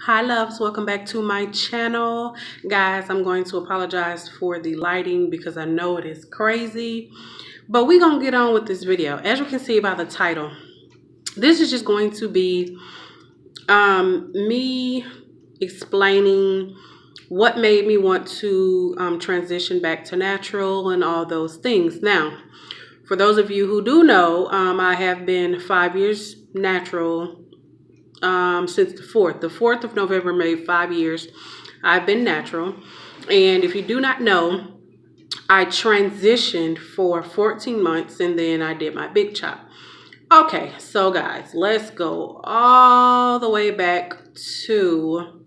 Hi loves, welcome back to my channel. Guys, I'm going to apologize for the lighting because I know it is crazy. But we're going to get on with this video. As you can see by the title, this is just going to be me explaining what made me want to transition back to natural and all those things. Now, for those of you who do know, I have been 5 years natural since the 4th. The 4th of November made 5 years. I've been natural. And if you do not know, I transitioned for 14 months and then I did my big chop. Okay, so guys, let's go all the way back to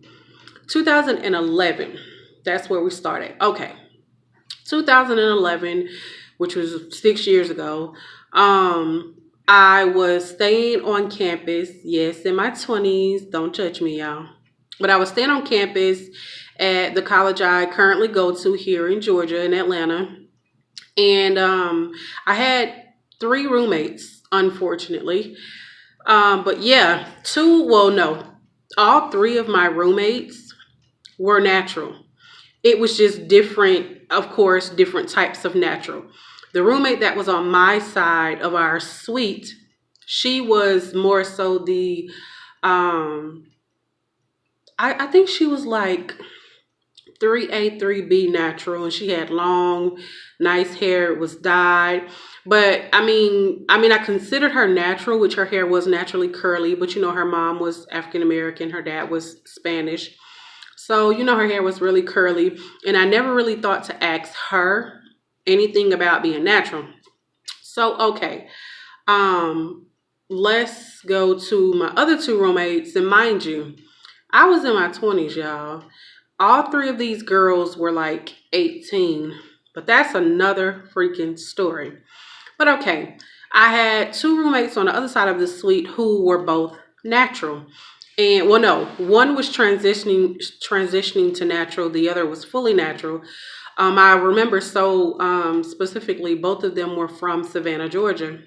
2011. That's where we started. Okay, 2011, which was 6 years ago. I was staying on campus. Yes, in my 20s. Don't judge me, y'all. But I was staying on campus at the college I currently go to here in Georgia, in Atlanta. And I had three roommates, unfortunately. But yeah, all three of my roommates were natural. It was just different, of course, different types of natural. The roommate that was on my side of our suite, she was more so I think she was like 3A, 3B natural, and she had long, nice hair. It was dyed. But I considered her natural, which her hair was naturally curly, but her mom was African American, her dad was Spanish. So, her hair was really curly, and I never really thought to ask her anything about being natural. So, okay, let's go to my other two roommates. And mind you, I was in my 20s, y'all. All three of these girls were like 18, but that's another freaking story. But okay, I had two roommates on the other side of the suite who were both natural. And well, no, one was transitioning to natural. The other was fully natural. I remember so specifically, both of them were from Savannah, Georgia.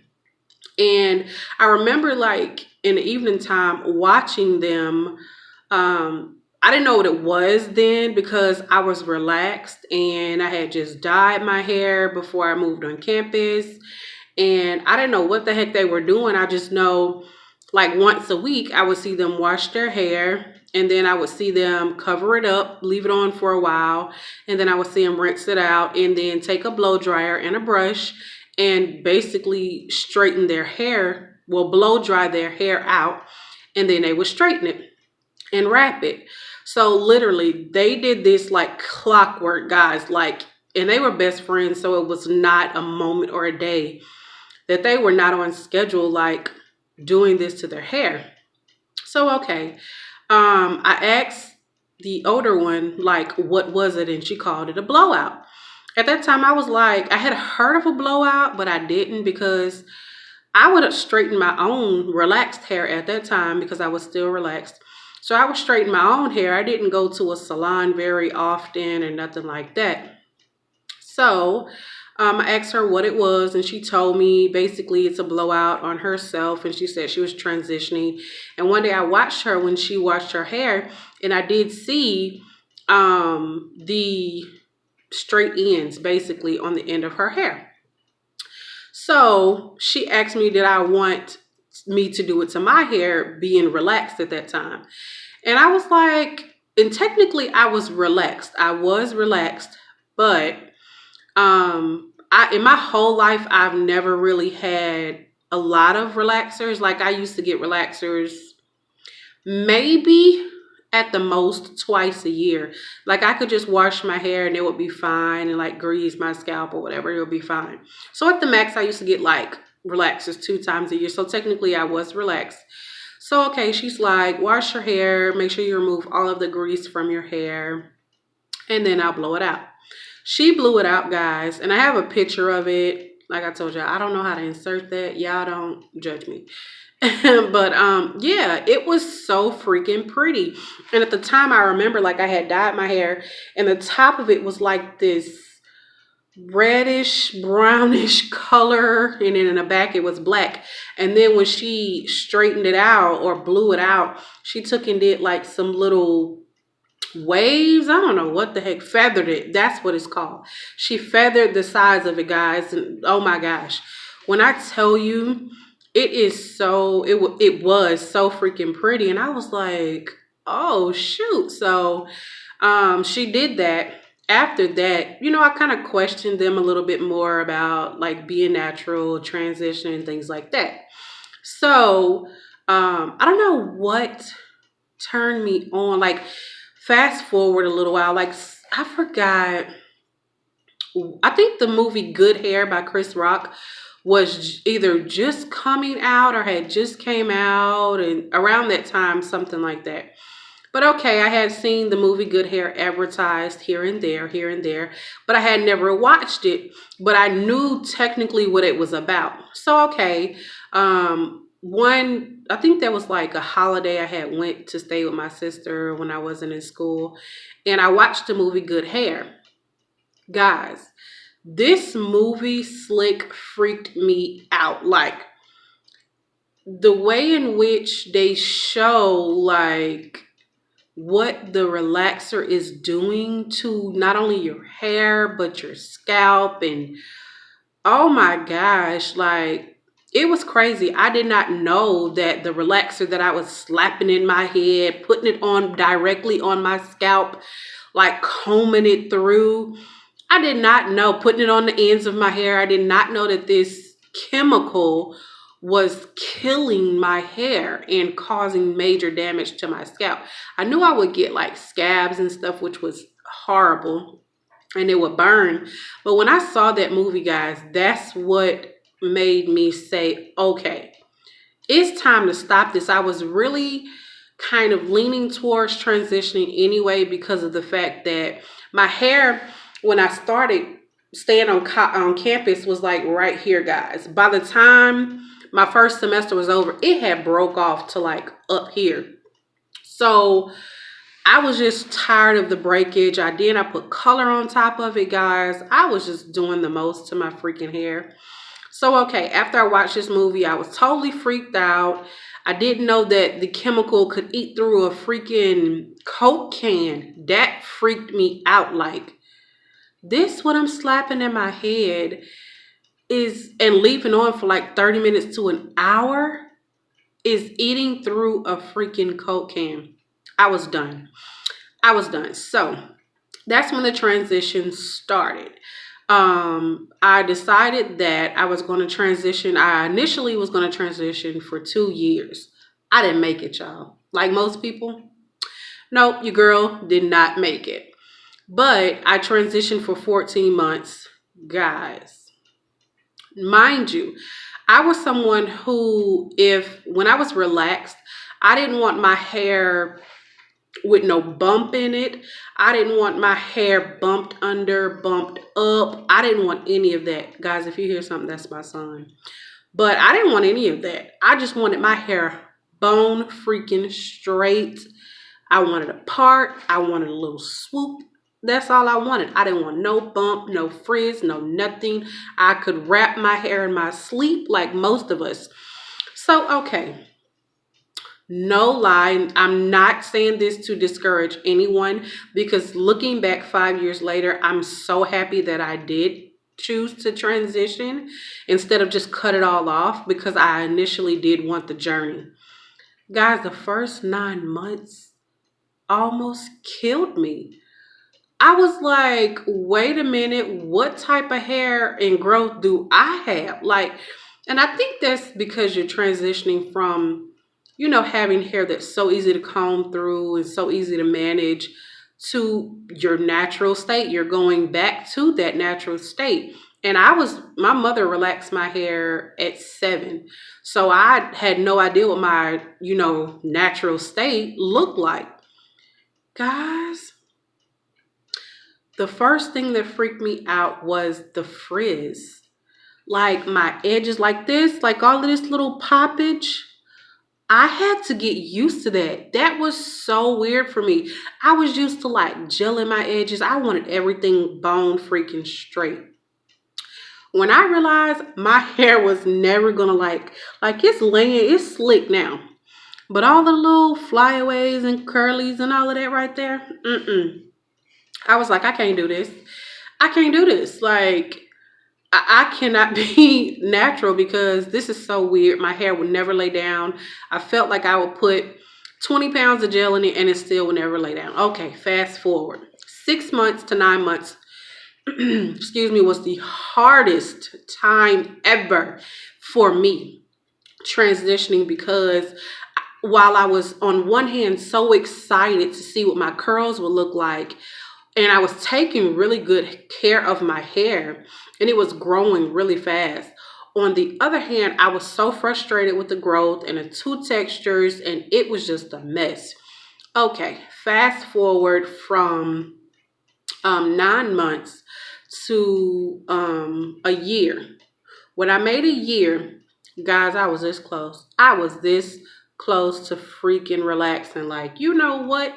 And I remember like in the evening time watching them. I didn't know what it was then because I was relaxed and I had just dyed my hair before I moved on campus. And I didn't know what the heck they were doing. I just know like once a week I would see them wash their hair, and then I would see them cover it up, leave it on for a while, and then I would see them rinse it out and then take a blow dryer and a brush and basically straighten their hair, well, blow dry their hair out, and then they would straighten it and wrap it. So literally they did this like clockwork, guys, like, and they were best friends, so it was not a moment or a day that they were not on schedule, like doing this to their hair. So, okay. I asked the older one, like, what was it? And she called it a blowout. At that time, I was like, I had heard of a blowout, but I didn't because I would have straightened my own relaxed hair at that time because I was still relaxed. So I would straighten my own hair. I didn't go to a salon very often or nothing like that. So I asked her what it was, and she told me basically it's a blowout on herself, and she said she was transitioning. And one day I watched her when she washed her hair, and I did see the straight ends basically on the end of her hair. So she asked me, did I want me to do it to my hair, being relaxed at that time? And I was like, and technically I was relaxed. I was relaxed, but in my whole life, I've never really had a lot of relaxers. Like I used to get relaxers maybe at the most twice a year. Like I could just wash my hair and it would be fine, and like grease my scalp or whatever, it would be fine. So at the max, I used to get like relaxers 2 times a year. So technically I was relaxed. So okay, she's like, wash your hair, make sure you remove all of the grease from your hair, and then I'll blow it out. She blew it out, guys, and I have a picture of it. Like I told you, I don't know how to insert that. Y'all don't judge me. But yeah, it was so freaking pretty. And at the time I remember like I had dyed my hair and the top of it was like this reddish brownish color, and then in the back it was black. And then when she straightened it out or blew it out, she took and did like some little waves. I don't know what the heck, feathered it. That's what it's called. She feathered the sides of it, guys. And oh my gosh, when I tell you, it is so it was so freaking pretty. And I was like, oh shoot. So she did that. After that, I kind of questioned them a little bit more about like being natural, transition, and things like that. So I don't know what turned me on. Like, fast forward a little while, like I forgot. I think the movie Good Hair by Chris Rock was either just coming out or had just came out, and around that time, something like that. But okay, I had seen the movie Good Hair advertised here and there, but I had never watched it, but I knew technically what it was about. So okay, I think that was like a holiday I had went to stay with my sister when I wasn't in school, and I watched the movie Good Hair. Guys, this movie slick freaked me out. Like, the way in which they show like what the relaxer is doing to not only your hair but your scalp, and oh my gosh, like, it was crazy. I did not know that the relaxer that I was slapping in my head, putting it on directly on my scalp, like combing it through, I did not know, putting it on the ends of my hair, I did not know that this chemical was killing my hair and causing major damage to my scalp. I knew I would get like scabs and stuff, which was horrible, and it would burn. But when I saw that movie, guys, that's what made me say, okay, it's time to stop this. I was really kind of leaning towards transitioning anyway because of the fact that my hair, when I started staying on campus, was like right here, guys. By the time my first semester was over, it had broke off to like up here. So I was just tired of the breakage. I put color on top of it, guys. I was just doing the most to my freaking hair. So, okay, after I watched this movie, I was totally freaked out. I didn't know that the chemical could eat through a freaking Coke can. That freaked me out. Like, this, what I'm slapping in my head is, and leaving on for like 30 minutes to an hour, is eating through a freaking Coke can. I was done. So that's when the transition started. I decided that I was going to transition. I initially was going to transition for 2 years. I didn't make it, y'all. Like most people. Nope, your girl did not make it. But I transitioned for 14 months. Guys, mind you, I was someone who, when I was relaxed, I didn't want my hair with no bump in it. I didn't want my hair bumped under, bumped up. I didn't want any of that. Guys, if you hear something, that's my son. But I didn't want any of that. I just wanted my hair bone freaking straight. I wanted a part. I wanted a little swoop. That's all I wanted. I didn't want no bump, no frizz, no nothing. I could wrap my hair in my sleep like most of us. So, okay. No lie, I'm not saying this to discourage anyone, because looking back 5 years later, I'm so happy that I did choose to transition instead of just cut it all off, because I initially did want the journey. Guys, the first 9 months almost killed me. I was like, wait a minute, what type of hair and growth do I have? Like, and I think that's because you're transitioning from having hair that's so easy to comb through and so easy to manage to your natural state. You're going back to that natural state. And my mother relaxed my hair at 7. So I had no idea what my, natural state looked like. Guys, the first thing that freaked me out was the frizz. Like my edges like this, like all of this little poppage. I had to get used to that. That was so weird for me. I was used to like gelling my edges. I wanted everything bone freaking straight. When I realized my hair was never gonna like it's laying, it's slick now. But all the little flyaways and curlies and all of that right there, I was like, I can't do this. I can't do this. Like, I cannot be natural because this is so weird. My hair would never lay down. I felt like I would put 20 pounds of gel in it and it still would never lay down. Okay, fast forward. 6 months to 9 months, excuse me, was the hardest time ever for me transitioning because while I was on one hand so excited to see what my curls would look like, and I was taking really good care of my hair and it was growing really fast. On the other hand, I was so frustrated with the growth and the two textures and it was just a mess. Okay, fast forward from 9 months to a year. When I made a year, guys, I was this close. I was this close to freaking relaxing. Like, you know what?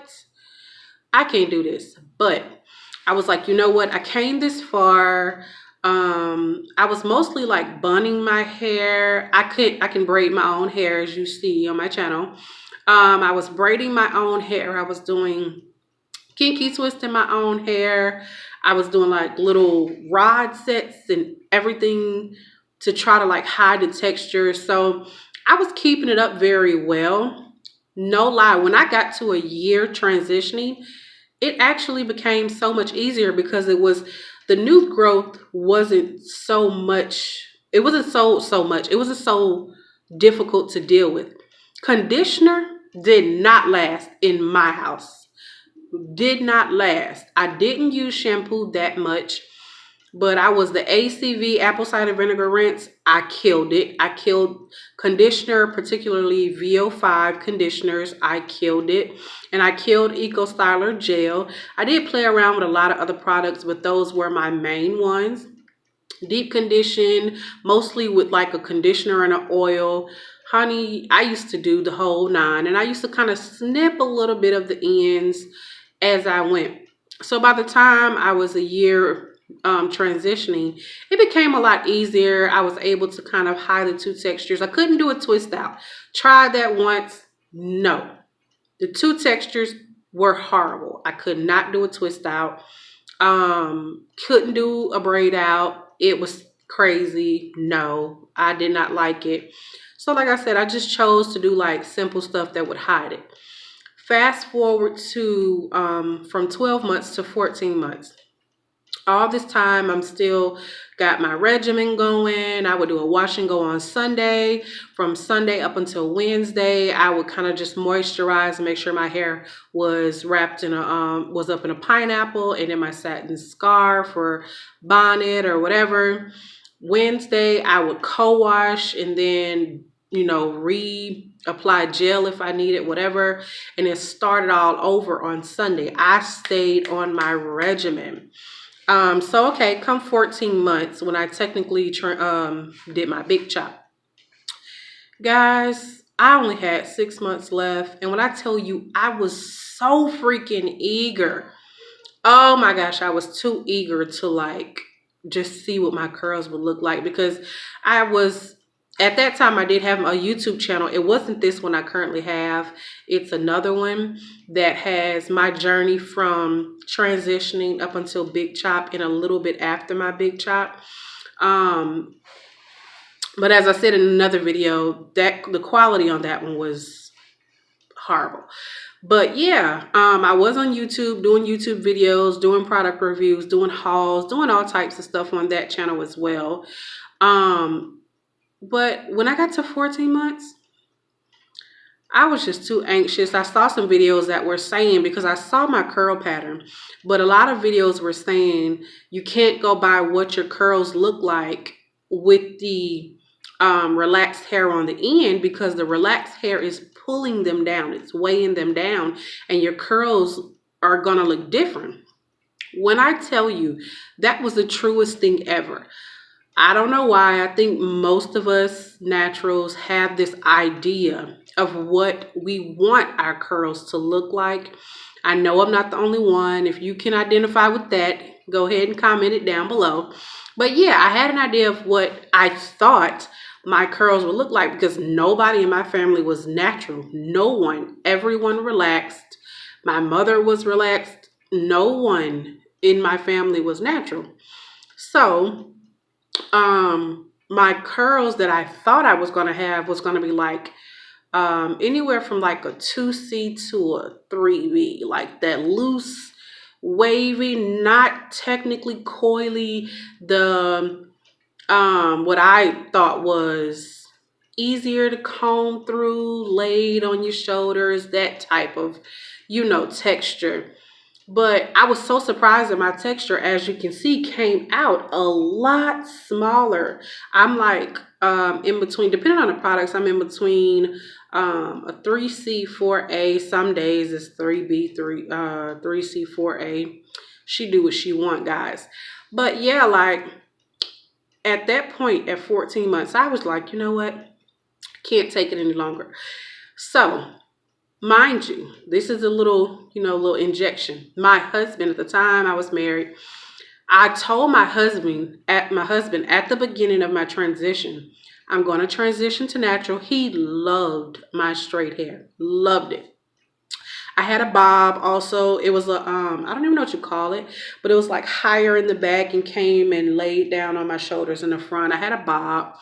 I can't do this. But I was like, you know what? I came this far. I was mostly like bunning my hair. I can braid my own hair, as you see on my channel. I was braiding my own hair. I was doing kinky twisting my own hair. I was doing like little rod sets and everything to try to like hide the texture. So I was keeping it up very well. No lie, when I got to a year transitioning, it actually became so much easier because it was the new growth wasn't so much. It wasn't so much. It wasn't so difficult to deal with. Conditioner did not last in my house. Did not last. I didn't use shampoo that much, but I was the ACV apple cider vinegar rinse. I killed it. I killed conditioner, particularly VO5 conditioners. I killed it. And I killed Eco Styler gel. I did play around with a lot of other products, but those were my main ones. Deep condition, mostly with like a conditioner and an oil. Honey, I used to do the whole nine, and I used to kind of snip a little bit of the ends as I went. So by the time I was a year transitioning, it became a lot easier. I was able to kind of hide the two textures. I couldn't do a twist out. Tried that once. No. The two textures were horrible. I could not do a twist out. Couldn't do a braid out. It was crazy. No, I did not like it. So like I said, I just chose to do like simple stuff that would hide it. Fast forward to from 12 months to 14 months. All this time, I'm still got my regimen going. I would do a wash and go on Sunday. From Sunday up until Wednesday, I would kind of just moisturize and make sure my hair was wrapped in a was up in a pineapple and in my satin scarf or bonnet or whatever. Wednesday, I would co-wash and then, you know, reapply gel if I needed, whatever. And it started all over on Sunday. I stayed on my regimen. So okay, come 14 months when I technically did my big chop. Guys, I only had 6 months left. And when I tell you, I was so freaking eager. Oh my gosh, I was too eager to like just see what my curls would look like because I was at that time I did have a YouTube channel. It wasn't this one I currently have. It's another one that has my journey from transitioning up until big chop and a little bit after my big chop. But as I said in another video, that the quality on that one was horrible. But yeah, I was on YouTube doing YouTube videos, doing product reviews, doing hauls, doing all types of stuff on that channel as well. But when I got to 14 months, I was just too anxious. I saw some videos that were saying, because I saw my curl pattern, but a lot of videos were saying you can't go by what your curls look like with the relaxed hair on the end, because the relaxed hair is pulling them down. It's weighing them down and your curls are going to look different. When I tell you, that was the truest thing ever. I don't know why. I think most of us naturals have this idea of what we want our curls to look like. I know I'm not the only one. If you can identify with that, go ahead and comment it down below. But yeah, I had an idea of what I thought my curls would look like because nobody in my family was natural. No one. Everyone relaxed. My mother was relaxed. No one in my family was natural. So, my curls that I thought I was going to have was going to be like anywhere from like a 2C to a 3B, like that loose, wavy, not technically coily, the what I thought was easier to comb through, laid on your shoulders, that type of, texture. But I was so surprised that my texture, as you can see, came out a lot smaller. I'm like in between, depending on the products, I'm in between a 3C, 4A. Some days it's 3B, 3C, 4A. She do what she want, guys. But yeah, like at that point at 14 months, I was like, you know what? Can't take it any longer. So, mind you, this is a little, little injection. My husband at the time I was married, I told my husband at the beginning of my transition, I'm going to transition to natural. He loved my straight hair. Loved it. I had a bob also. It was a I don't even know what you call it, but it was like higher in the back and came and laid down on my shoulders in the front. I had a bob.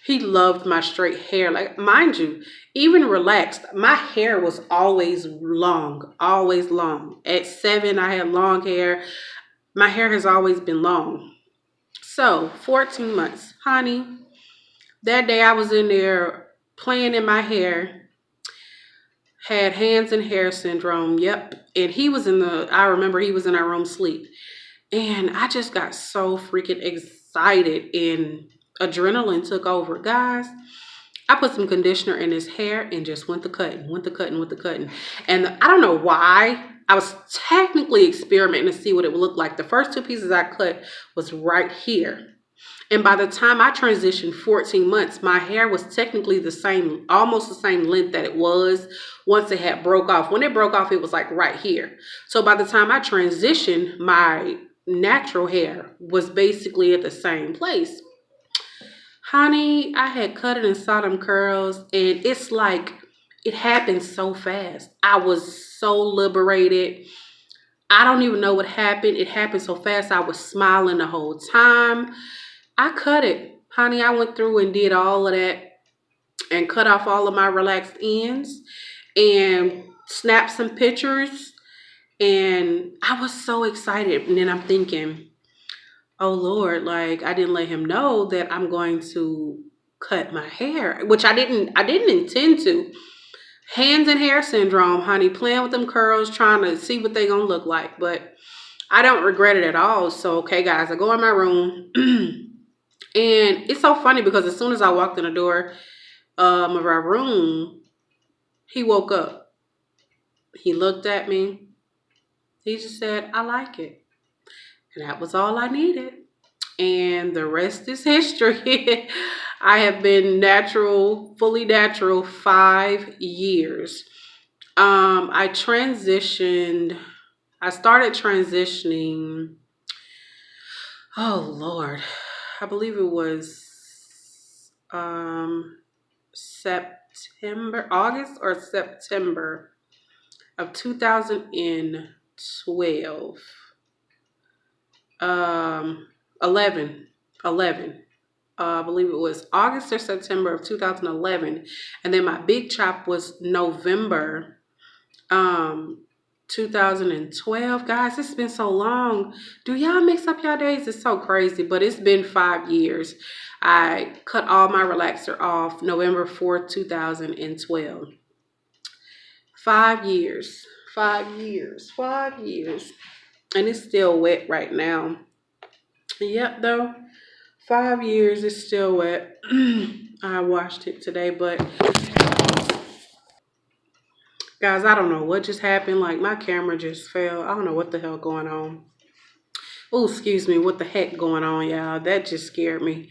He loved my straight hair. Like, mind you, even relaxed, my hair was always long, always long. At 7, I had long hair. My hair has always been long. So, 14 months. Honey, that day I was in there playing in my hair, had hands and hair syndrome. Yep. And I remember he was in our room sleep. And I just got so freaking excited and adrenaline took over. Guys, I put some conditioner in his hair and just went to cutting, went to cutting, went to cutting. And I don't know why. I was technically experimenting to see what it would look like. The first 2 pieces I cut was right here. And by the time I transitioned 14 months, my hair was technically the same, almost the same length that it was once it had broke off. When it broke off, it was like right here. So by the time I transitioned, my natural hair was basically at the same place. Honey, I had cut it and saw them curls, and it's like it happened so fast. I was so liberated. I don't even know what happened. It happened so fast. I was smiling the whole time. I cut it. Honey, I went through and did all of that and cut off all of my relaxed ends and snapped some pictures. And I was so excited. And then I'm thinking, oh Lord, like I didn't let him know that I'm going to cut my hair, which I didn't intend to. Hands and hair syndrome, honey, playing with them curls, trying to see what they gonna look like. But I don't regret it at all. So, okay, guys, I go in my room. And it's so funny because as soon as I walked in the door of our room, he woke up. He looked at me. He just said, I like it. And that was all I needed. And the rest is history. I have been natural, fully natural 5 years. I started transitioning. Oh Lord. I believe it was August or September of 2012. 11. I believe it was August or September of 2011. And then my big chop was November 2012. Guys, it's been so long. Do y'all mix up y'all days? It's so crazy, but it's been 5 years. I cut all my relaxer off November 4th, 2012. 5 years. 5 years. 5 years. And it's still wet right now. Yep, though. 5 years, it's still wet. I washed it today, but guys, I don't know what just happened. Like my camera just fell. I don't know what the hell going on. Oh, excuse me, what the heck going on, y'all? That just scared me.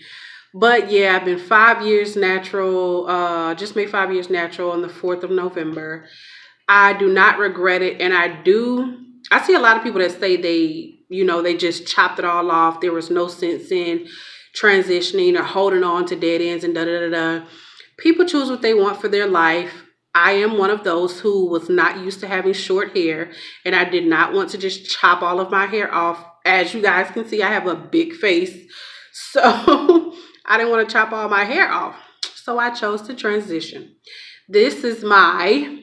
But yeah, I've been 5 years natural. Just made 5 years natural on the 4th of November. I do not regret it, and I see a lot of people that say they you know, they just chopped it all off. There was no sense in transitioning or holding on to dead ends and da-da-da-da. People choose what they want for their life. I am one of those who was not used to having short hair, and I did not want to just chop all of my hair off. As you guys can see, I have a big face, so I didn't want to chop all my hair off. So I chose to transition. This is my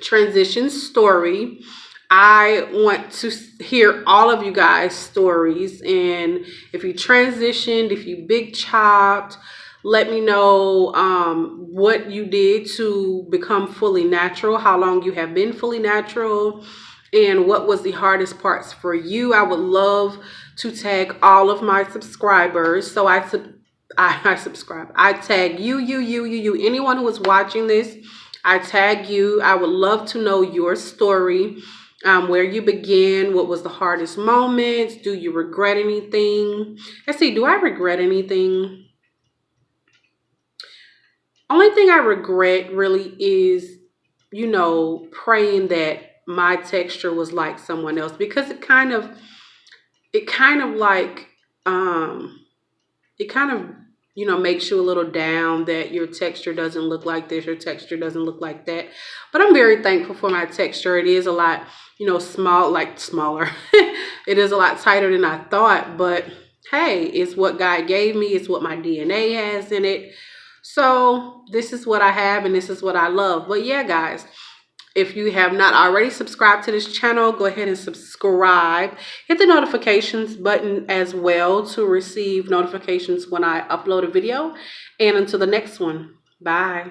transition story. I want to hear all of you guys' stories, and if you transitioned, if you big chopped, let me know what you did to become fully natural, how long you have been fully natural, and what was the hardest parts for you. I would love to tag all of my subscribers. So I subscribe. I tag you, anyone who is watching this, I tag you. I would love to know your story, where you began, what was the hardest moments, do you regret anything? Let's see, do I regret anything? Only thing I regret really is, you know, praying that my texture was like someone else, because it kind of like, it kind of, you know, makes you a little down that your texture doesn't look like this, your texture doesn't look like that. But I'm very thankful for my texture. It is a lot, you know, smaller. It is a lot tighter than I thought, but hey, it's what God gave me. It's what my DNA has in it. So this is what I have, and this is what I love. But yeah, guys, if you have not already subscribed to this channel, go ahead and subscribe. Hit the notifications button as well to receive notifications when I upload a video. And until the next one, bye.